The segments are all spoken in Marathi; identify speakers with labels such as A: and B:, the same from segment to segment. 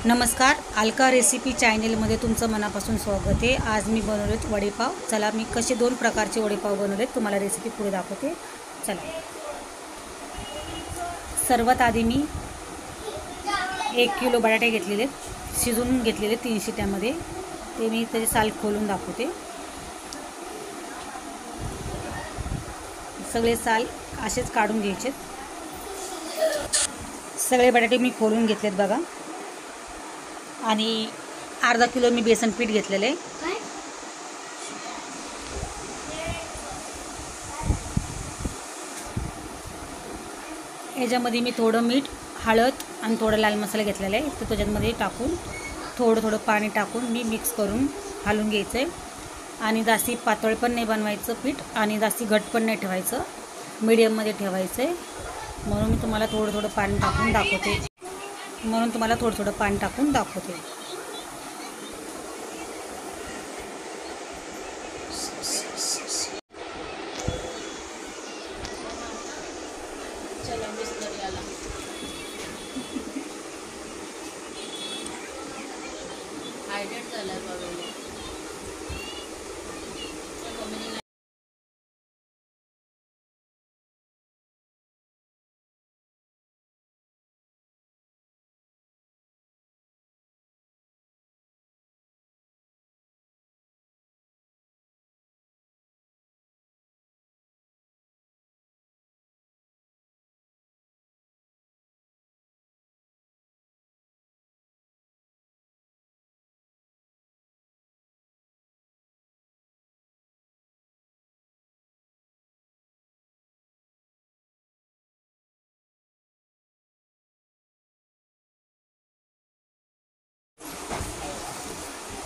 A: नमस्कार, अलका रेसिपी चॅनलमध्ये तुमचं मनापासून स्वागत आहे। आज मी बनवलेत वडेपाव। चला मी कसे दोन प्रकारचे वडेपाव बनवलेत तुम्हाला रेसिपी पुढे दाखवते। चला, सर्वात आधी मी 1 किलो बटाटे घेतलेले, शिजवून घेतलेले 3 शिट्यामध्ये। ते मी त्याचे साल खोलून दाखवते। सगळे साल असेच काढून घ्यायचे। सगळे बटाटे मी खोलून घेतलेत बघा। आणि अर्धा किलो मी बेसन पीठ घेतलेले आहे। याच्यामध्ये मी थोडं मीठ, हळद आणि थोडा लाल मसाला घेतलेला आहे। तो त्याच्यामध्ये टाकून थोडं पाणी टाकून मी मिक्स करून हलवून घ्यायचं आहे। आणि जास्ती पातळ पण नाही बनवायचं पीठ आणि जास्ती घट पण नाही ठेवायचं, मीडियममध्ये ठेवायचं आहे। म्हणून मी तुम्हाला थोडं पाणी टाकून दाखवते।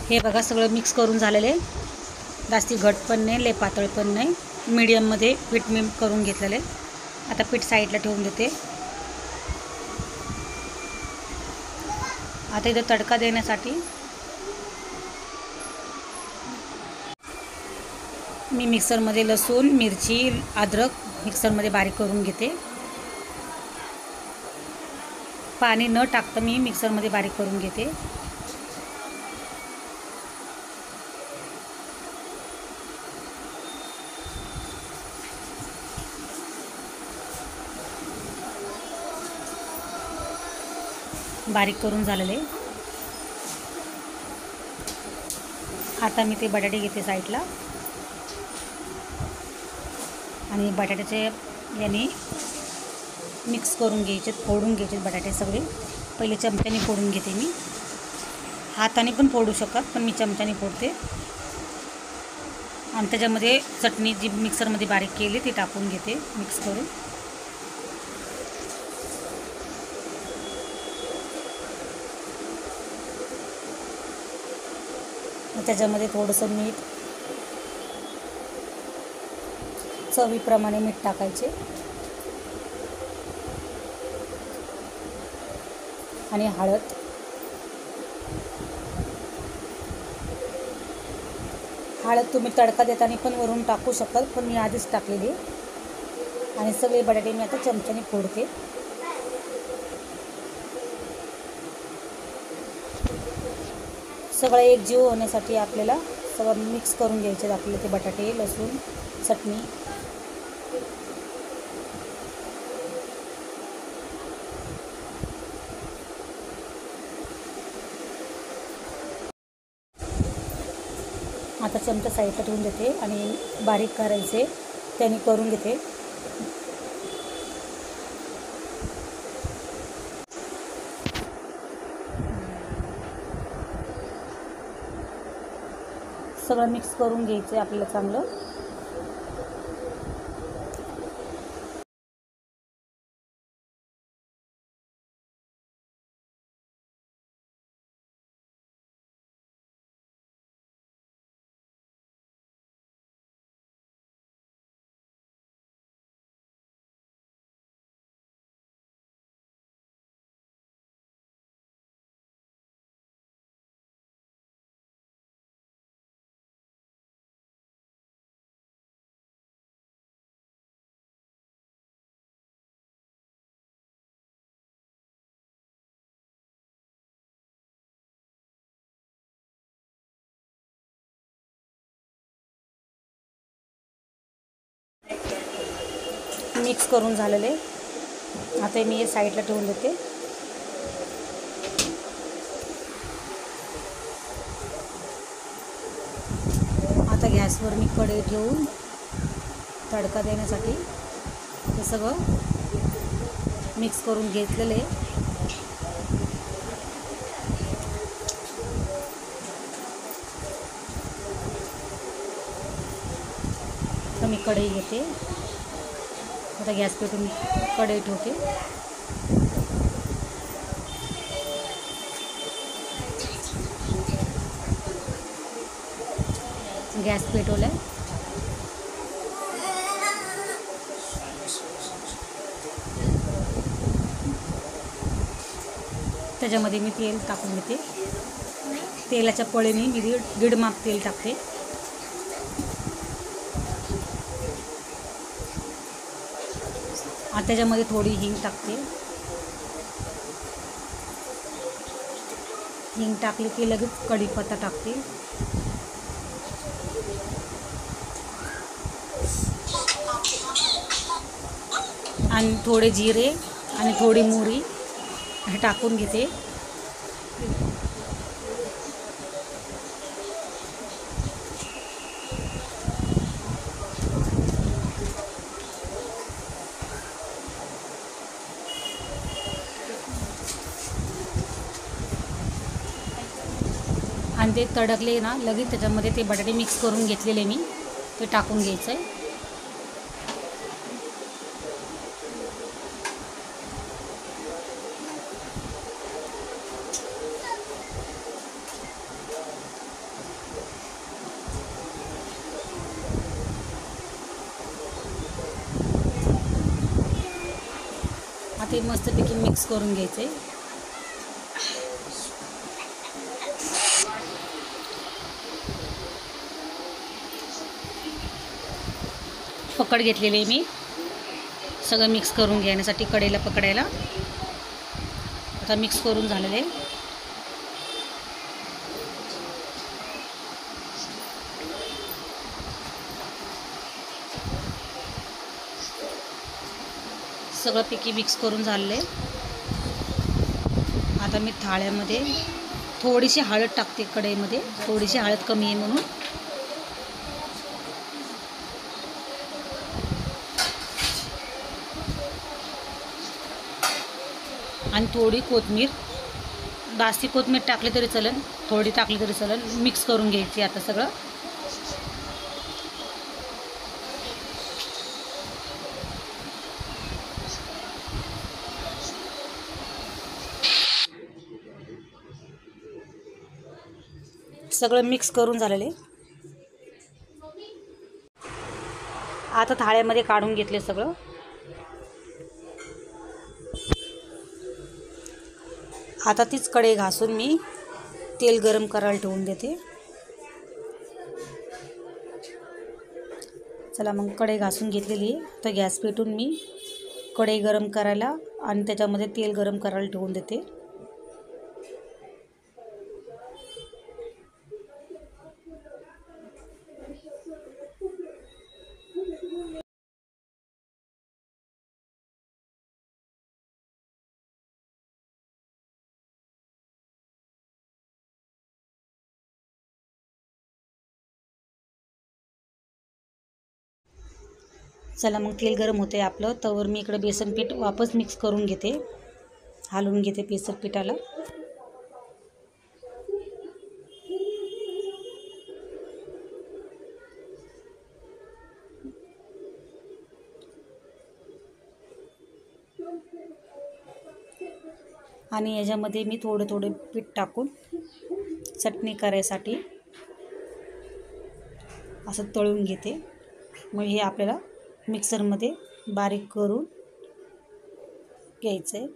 A: हे बघा सगळं मिक्स करून झालेले, जास्ती घट पण नाही लय पातळ पण नाही, मीडियममध्ये पीठ मी करून घेतलेले। आता पीठ साईडला ठेवून देते। आता इथं तडका देण्यासाठी मी मिक्सरमध्ये लसूण, मिरची, अद्रक मिक्सरमध्ये बारीक करून घेते। पाणी न टाकता मी मिक्सरमध्ये बारीक करून घेते। बारीक करून झालेले। आता मी ते बटाटे घेते साईडला आणि बटाट्याचे याने मिक्स करून घ्यायचे, फोडून घ्यायचे बटाटे सगळे। पहिले चमच्याने फोडून घेते मी, हाताने पण फोडू शकत, पण मी चमच्याने फोडते। आणि त्याच्यामध्ये चटणी जी मिक्सरमध्ये बारीक केली ती टाकून घेते मिक्स करून। त्याच्यामध्ये थोडंसं मीठ, चवीप्रमाणे मीठ टाकायचे आणि हळद। हळद तुम्ही तडका देताना पण वरून टाकू शकता, पण मी आधीच टाकलेली। आणि सगळे बटाटे मी आता चमच्याने फोडते। सगळं एकजीव होण्यासाठी आपल्याला सगळं मिक्स करून घ्यायचे आपले ते बटाटे, लसूण, चटणी। आता चमचा साईडला ठेवून देते आणि बारीक करायचे त्याने करून घेते। सगळं मिक्स करून घ्यायचं आपल्याला चांगलं। मिक्स करून झालेले. आता मी हे साईडला ठेवून देते. आता गॅसवर मी कढई ठेवून तडका देण्यासाठी हे सगळं मिक्स करून घेतलेले. तर मी कढई घेते. आता गॅस पेटून कढई ठेवते. गॅस पेटवला. त्याच्यामध्ये मी तेल टाकून घेते. तेलाच्या पळीने मी दीड माप तेल टाकते. आता त्याच्यामध्ये थोडी हिंग टाकते. हिंग टाकली की लगेच कढीपत्ता टाकते. आणि थोडे जिरे आणि थोडी मोहरी हे टाकून घेते. आणि ते तडकले ना लगेच त्याच्यामध्ये ते बटाटे मिक्स करून घेतलेले मी ते टाकून घ्यायचं आहे. आता हे मस्तपैकी मिक्स करून घ्यायचं आहे. पकड घेतलेले मी सगळं मिक्स करून घेण्यासाठी कढईला पकडायला. आता मिक्स करून झालेले. सगळं पैकी मिक्स करून झाले. आता मी थाळ्यामध्ये थोडीशी हळद टाकते. कढईमध्ये थोडीशी हळद कमी आहे म्हणून. आणि थोडी कोथिंबीर, जास्ती कोथिंबीर टाकली तरी चालेल, थोडी टाकली तरी चालेल. मिक्स करून घ्यायची आता सगळं. सगळं मिक्स करून झालेले. आता थाळ्यामध्ये काढून घेतले सगळं. आता तीच कढई घासून मी तेल गरम करायला ठेवून देते. चला मग कढई घासून घेतलेली. तर गॅस पेटून मी कढई गरम करायला आणि त्याच्यामध्ये तेल गरम करायला ठेवून देते. चला मग तेल गरम होते आपलं. तवर मी इकडे बेसन पीठ वापस मिक्स करून घेते. हलवून घेते बेसन पिठाला. आणि याच्यामध्ये मी थोडं पीठ टाकून चटणी करायसाठी असं तळून घेते. मग हे आपल्याला मिक्सरमध्ये बारीक करून घ्यायचं आहे.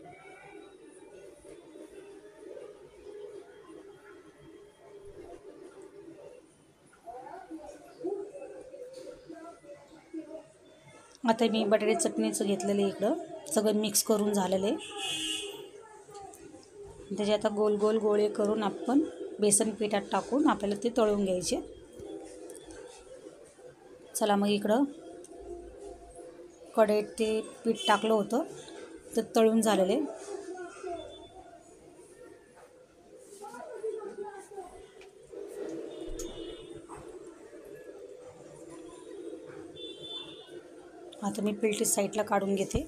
A: आता मी बटाटे चटणीचं घेतलेलं इकडं सगळं मिक्स करून झालेलं आहे. त्याचे आता गोल गोल गोळे करून आपण बेसन पिठात टाकून आपल्याला ते तळून घ्यायचे. चला मग इकडं कढईत ते पीठ टाकलं होतं तर तळून झालेले. आता मी पीठ साईडला काढून घेते.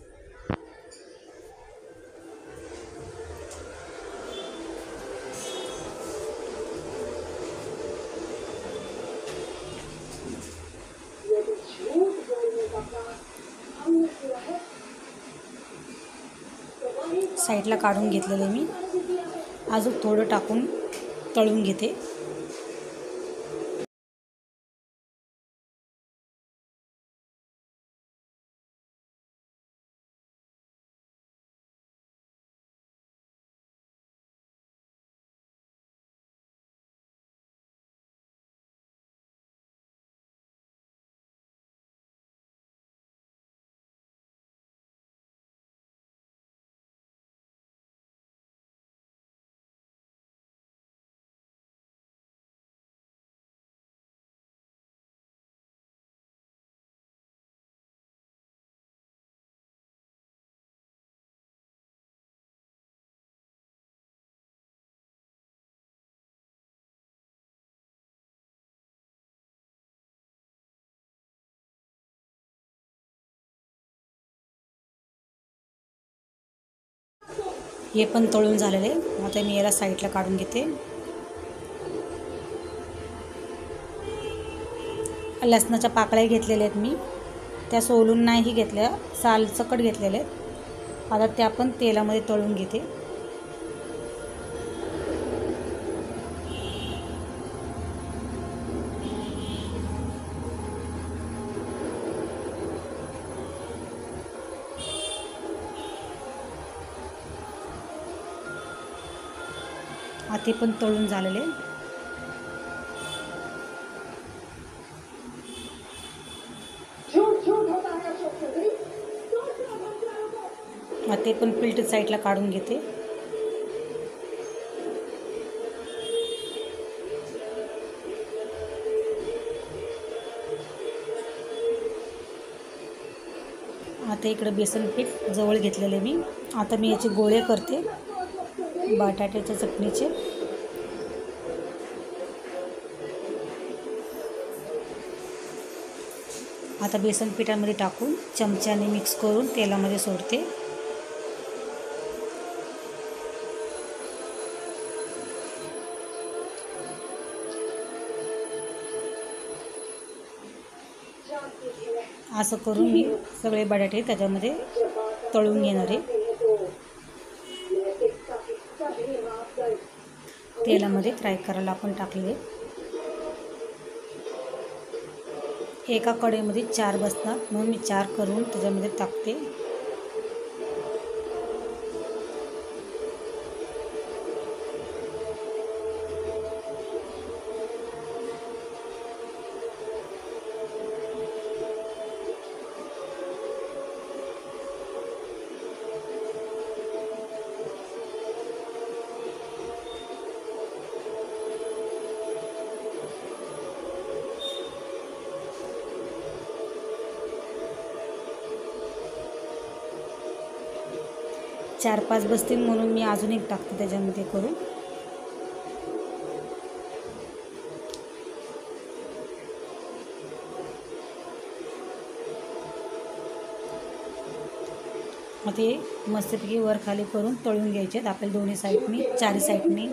A: साईडला काढून घेतलेले मी. अजून थोडं टाकून तळून घेते. हे पण तळून झालेले. आता मी याला साईडला काढून घेते. लसणाच्या पाकळ्या घेतलेल्या आहेत मी. त्या सोलून नाही घेतल्या, सालसकट घेतलेल्या आहेत. आता त्या पण तेलामध्ये तळून घेते. ते पण तळून झालेले. ते पण पीठ साईडला काढून घेते. आता इकडे बेसन पीठ जवळ घेतलेले मी. आता मी याचे गोळे करते बटाट्याच्या चटणीचे. आता बेसन पिठामध्ये टाकून चमच्याने मिक्स करून तेलामध्ये सोडते. असं करून मी सगळे बटाटे त्याच्यामध्ये तळून घेणार आहे. तेलामध्ये फ्राय करायला आपण टाकले. एका कढईमध्ये 4 बसतात म्हणून मी 4 करून त्याच्यामध्ये टाकते. चार 5 बसतील म्हणून मी अजून एक टाकते त्याच्यामध्ये करून. मग ते मस्तपैकी वर खाली करून तळून घ्यायचे आहेत आपल्याला दोन्ही साईडनी, चारी साईडनी.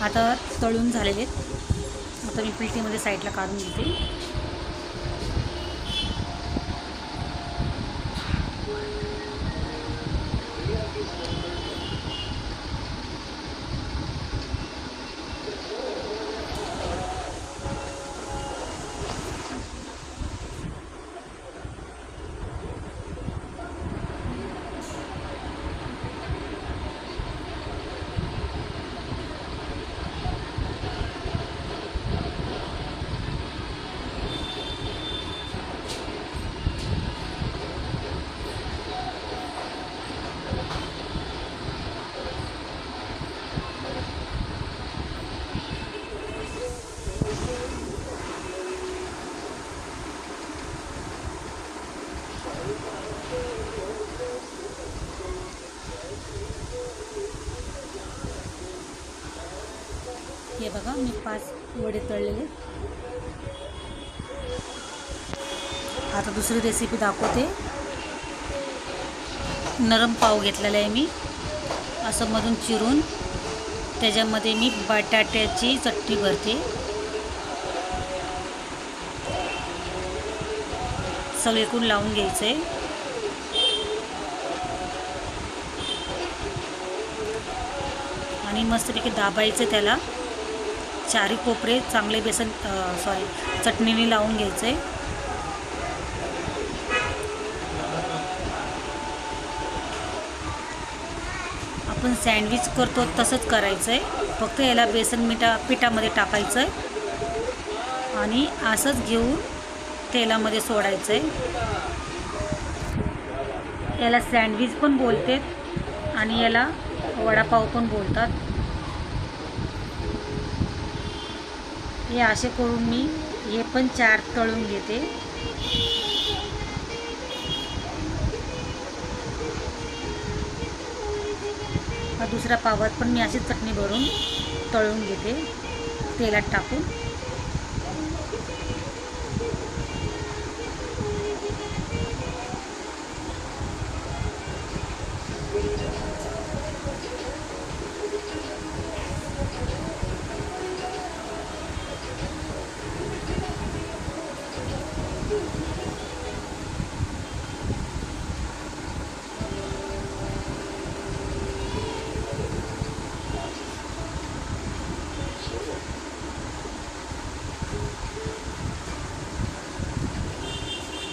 A: आता तळून झालेले आहेत. आता मी पिलटीमध्ये साईडला काढून घेते. हे बघा मी 5 वडे तळलेले. आता दुसरी रेसिपी दाखवते. नरम पाव घेतलेला आहे मी, असं मधून चिरून त्याच्यामध्ये मी बटाट्याची चटणी भरते. सगळीकडून लावून घ्यायचं आहे. आणि मस्तपैकी दाबायचं त्याला. चारी कोपरे चांगले चटणीने लावून घ्यायचे. आपण सँडविच करतो तसंच करायचं आहे, फक्त याला बेसन पिठामध्ये टाकायचं आहे आणि असंच घेऊन तेलामध्ये सोडायचं आहे. याला सँडविच पण बोलतात आणि याला वडापाव पण बोलतात. हे असे करून मी हे पण 4 तळून घेते. दुसऱ्या पावात पण मी अशी चटणी भरून तळून घेते तेलात टाकून.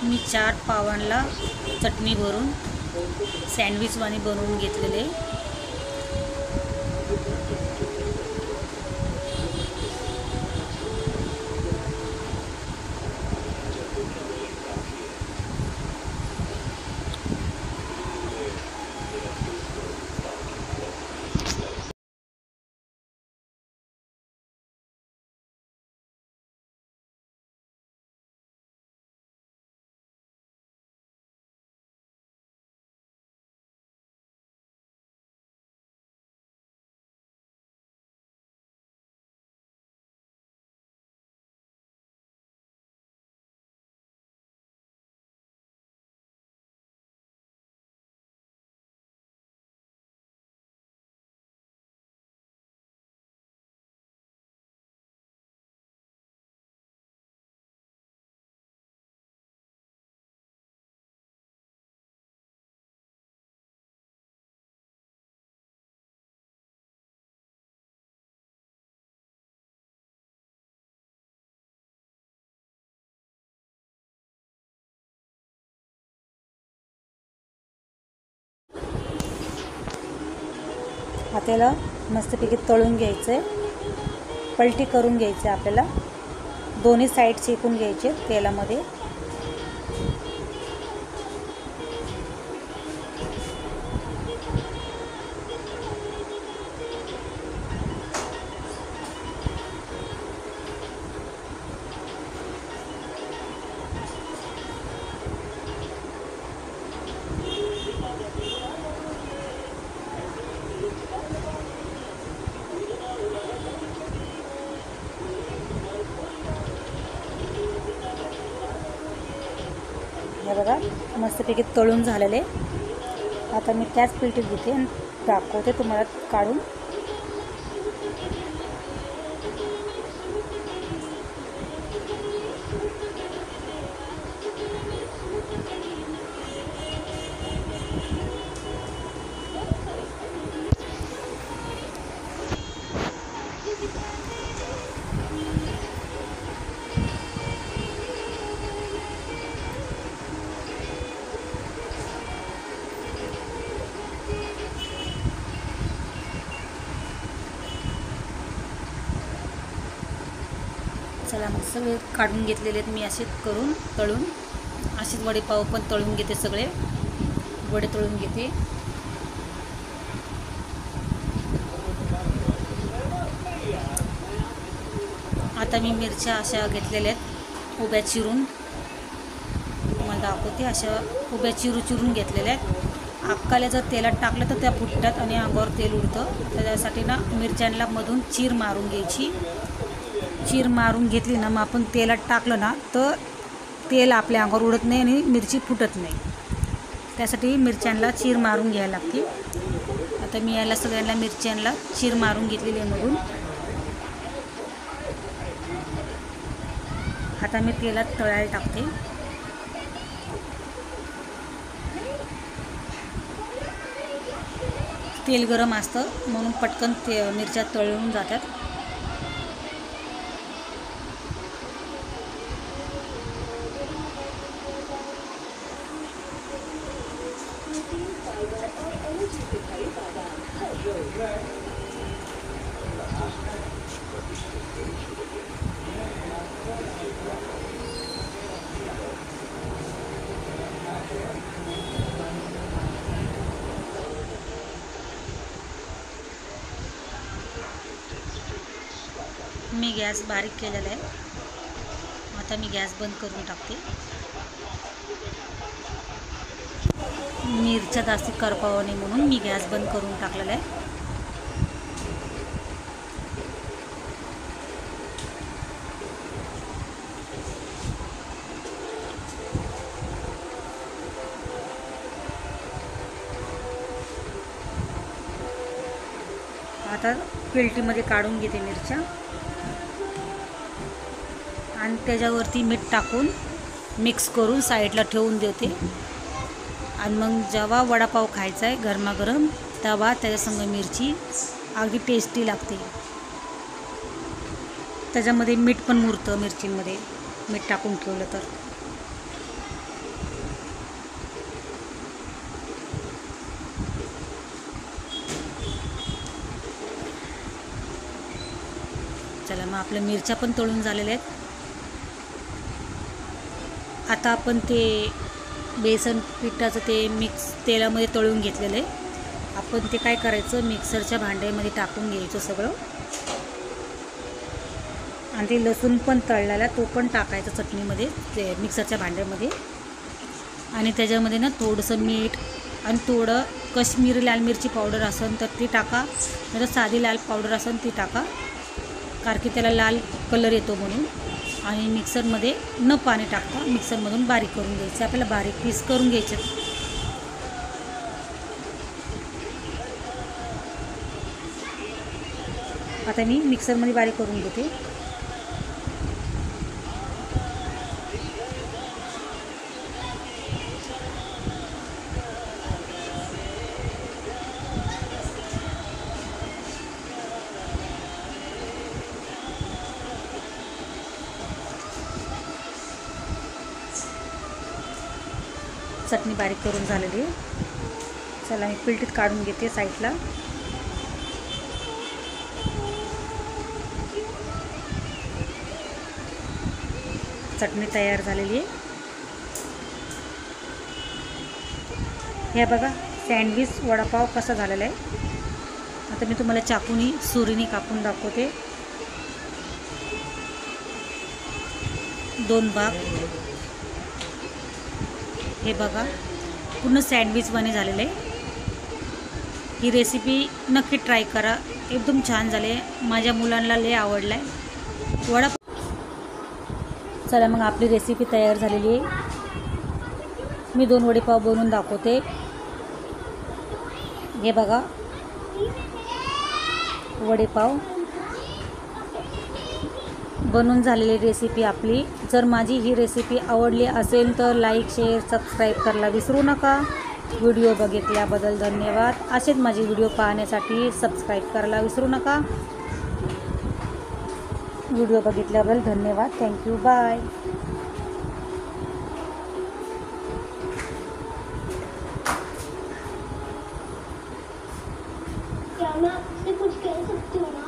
A: मी 4 पावांना चटणी भरून सँडविचवाणी बनवून घेतलेले. हाताला मस्तपैकी तळून घ्यायचं आहे. पलटी करून घ्यायचं आहे आपल्याला. दोन्ही साईड शेकून घ्यायचे तेलामध्ये. हे बघा मस्तपैकी तळून झालेले. आता मी त्याच पिलटीत घेते आणि दाखवते तुम्हाला काढून. चला मग सगळे काढून घेतलेले आहेत मी असेच करून तळून. असेच वडेपाव पण तळून घेते, सगळे वडे तळून घेते. आता मी मिरच्या अशा घेतलेल्या आहेत उभ्या चिरून, तुम्हाला दाखवते. अशा उभ्या चिरून घेतलेल्या आहेत. अक्काला जर तेलात टाकलं तर त्या फुटतात आणि अंगावर तेल उडतं. त्याच्यासाठी ना मिरच्यांना मधून चीर मारून घ्यायची. चीर मारून घेतली ना, मग आपण तेलात टाकलं ना तर तेल आपल्या अंगावर उडत नाही आणि मिरची फुटत नाही. त्यासाठी मिरच्यांना चीर मारून घ्यायला लागते. आता मी याला सगळ्यांना मिरच्यांना चीर मारून घेतलेली आहे मधून. आता मी तेलात तळायला टाकते. तेल गरम असतं म्हणून पटकन मिरच्या तळून जातात. मी गॅस बारीक केलेला आहे. आता मी गॅस बंद करून टाकते. मिरच्या जास्त करपावा नाही म्हणून मी गॅस बंद करून टाकलेला आहे. आता पिलटीमध्ये काढून घेते मिरच्या आणि त्याच्यावरती मीठ टाकून मिक्स करून साईडला ठेवून देते. आणि मग जेव्हा वडापाव खायचा आहे गरमागरम तेव्हा त्याच्यासंग मिरची अगदी टेस्टी लागते. त्याच्यामध्ये मीठ पण मुरतं मिरचींमध्ये मीठ टाकून ठेवलं तर. चला मग आपल्या मिरच्या पण तळून झालेल्या आहेत. आता आपण ते बेसन पिठाचं ते मिक्स तेलामध्ये तळून घेतलेलं आहे. आपण ते काय करायचं, मिक्सरच्या भांड्यामध्ये टाकून घ्यायचं सगळं. आणि ते लसूण पण तळलेला तो पण टाकायचं चटणीमध्ये, ते मिक्सरच्या भांड्यामध्ये. आणि त्याच्यामध्ये ना थोडंसं मीठ आणि थोडं काश्मीरी लाल मिरची पावडर असेल तर ती टाका, नाही तर साधी लाल पावडर असेल ती टाका, कारण की त्याला लाल कलर येतो म्हणून. आणि मिक्सरमध्ये न पाणी टाकता मिक्सरमधून बारीक करून घ्यायचं. आपल्याला बारीक पीस करून घ्यायचे. आता मी मिक्सरमध्ये बारीक करून घेते. चटणी बारीक करून झालेली आहे. चला मी पिलटीत काढून घेते साईडला. चटणी तयार झालेली आहे. हे बघा सँडविच वडापाव कसा झालेला आहे. आता मी तुम्हाला चाकूनी सुरीने कापून दाखवते. 2 भाग. हे बघा पूर्ण सँडविच बने झालेले आहे. ही रेसिपी नक्की ट्राय करा, एकदम छान झाले. माझ्या मुलांना लय आवडला आहे वडापाव. चला मग आपली रेसिपी तयार झालेली आहे. मी 2 वडेपाव बनवून दाखवते. हे बघा वडेपाव बनवून झालेली रेसिपी आपली. जर माझी ही रेसिपी आवडली असेल तर लाईक शेअर सबस्क्राईब करायला विसरू नका. व्हिडिओ बघितल्याबद्दल धन्यवाद. असेच माझे व्हिडिओ पाहण्यासाठी सबस्क्राईब करायला विसरू नका. व्हिडिओ बघितल्याबद्दल धन्यवाद. थँक्यू. बाय.
B: क्या मैं आपसे कुछ कह सकती हूँ ना?